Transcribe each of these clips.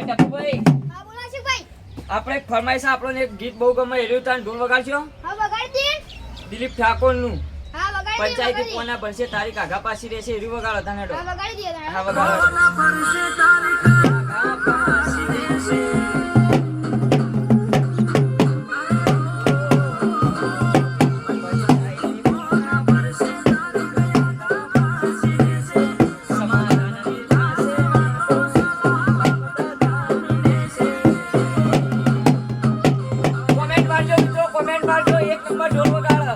ટપુભાઈ હા બોલો ભાઈ. આપણે ફરમાઈશ આપણને એક ગીત બહુ ગમે એર્યું તાન ઢોલ વગાડશો હા વગાડી દે. દિલીપ ઠાકોર નું હા વગાડી દે. પંચાયતી કોના ભરશે તારી કાઘા પાસી રહેશે એર્યું વગાડો તાને હા વગાડી દે. હા વગાડો કાઘા પાસી રહેશે કોમેન્ટ મારજો એક નંબર ઢોલ વગાડો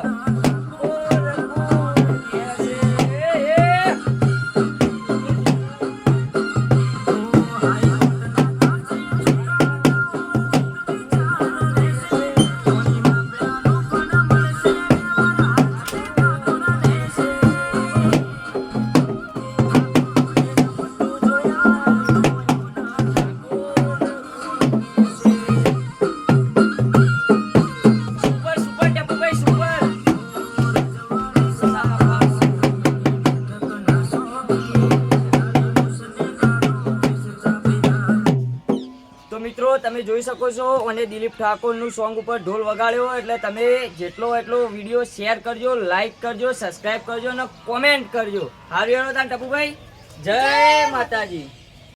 મિત્રો તમે જોઈ શકો છો અને દિલીપ ઠાકોર નું સોંગ ઉપર ઢોલ વગાડ્યો એટલે તમે જેટલો એટલો વિડીયો શેર કરજો, લાઈક કરજો, સબસ્ક્રાઇબ કરજો અને કોમેન્ટ કરજો. હારું હેડો તાન ટપુભાઈ, જય માતાજી.